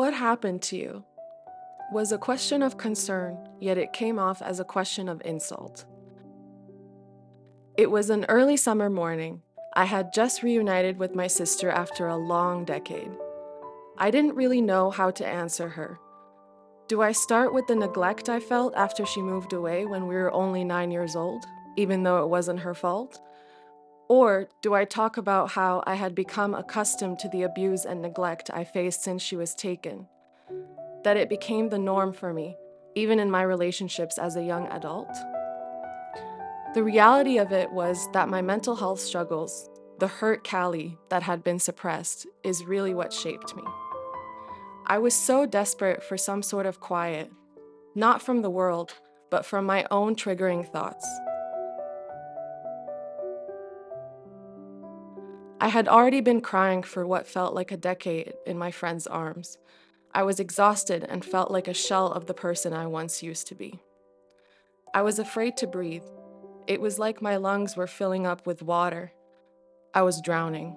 What happened to you? Was a question of concern, yet it came off as a question of insult. It was an early summer morning. I had just reunited with my sister after a long decade. I didn't really know how to answer her. Do I start with the neglect I felt after she moved away when we were only 9 years old, even though it wasn't her fault? Or do I talk about how I had become accustomed to the abuse and neglect I faced since she was taken? That it became the norm for me, even in my relationships as a young adult? The reality of it was that my mental health struggles, the hurt Callie that had been suppressed, is really what shaped me. I was so desperate for some sort of quiet, not from the world, but from my own triggering thoughts. I had already been crying for what felt like a decade in my friend's arms. I was exhausted and felt like a shell of the person I once used to be. I was afraid to breathe. It was like my lungs were filling up with water. I was drowning.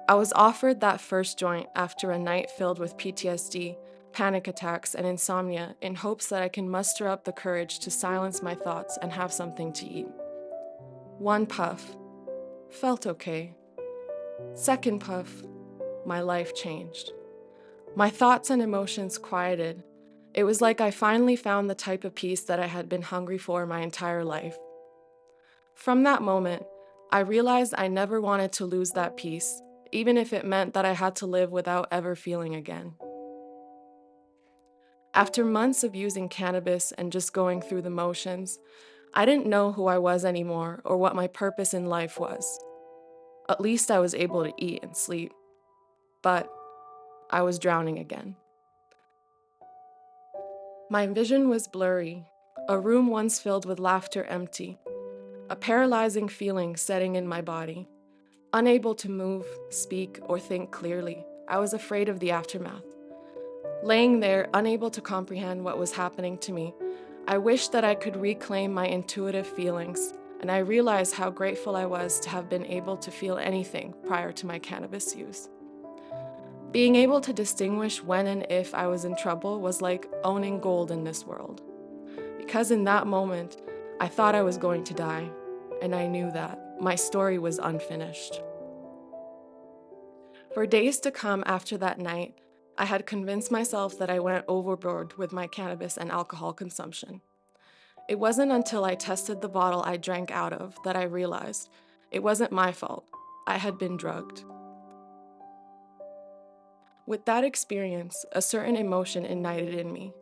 I was offered that first joint after a night filled with PTSD, panic attacks, and insomnia in hopes that I can muster up the courage to silence my thoughts and have something to eat. One puff. Felt okay. Second puff. My life changed. My thoughts and emotions quieted. It was like I finally found the type of peace that I had been hungry for my entire life. From that moment, I realized I never wanted to lose that peace, even if it meant that I had to live without ever feeling again. After months of using cannabis and just going through the motions, I didn't know who I was anymore or what my purpose in life was. At least I was able to eat and sleep. But I was drowning again. My vision was blurry, a room once filled with laughter empty, a paralyzing feeling setting in my body. Unable to move, speak, or think clearly, I was afraid of the aftermath. Laying there, unable to comprehend what was happening to me, I wished that I could reclaim my intuitive feelings, and I realized how grateful I was to have been able to feel anything prior to my cannabis use. Being able to distinguish when and if I was in trouble was like owning gold in this world. Because in that moment, I thought I was going to die, and I knew that my story was unfinished. For days to come after that night, I had convinced myself that I went overboard with my cannabis and alcohol consumption. It wasn't until I tested the bottle I drank out of that I realized it wasn't my fault. I had been drugged. With that experience, a certain emotion ignited in me: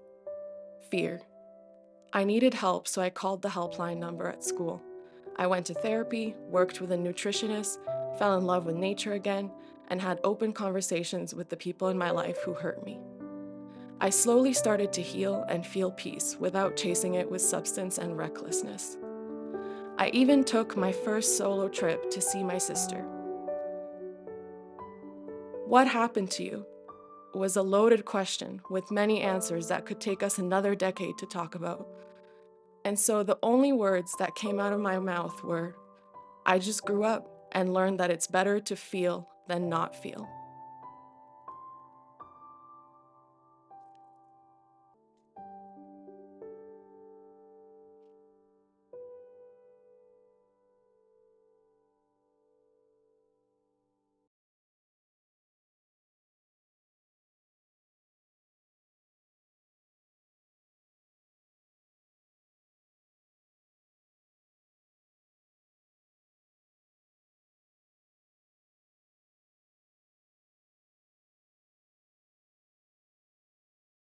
fear. I needed help, so I called the helpline number at school. I went to therapy, worked with a nutritionist, fell in love with nature again, and had open conversations with the people in my life who hurt me. I slowly started to heal and feel peace without chasing it with substance and recklessness. I even took my first solo trip to see my sister. What happened to you? Was a loaded question with many answers that could take us another decade to talk about. And so the only words that came out of my mouth were, I just grew up and learned that it's better to feel than not feel.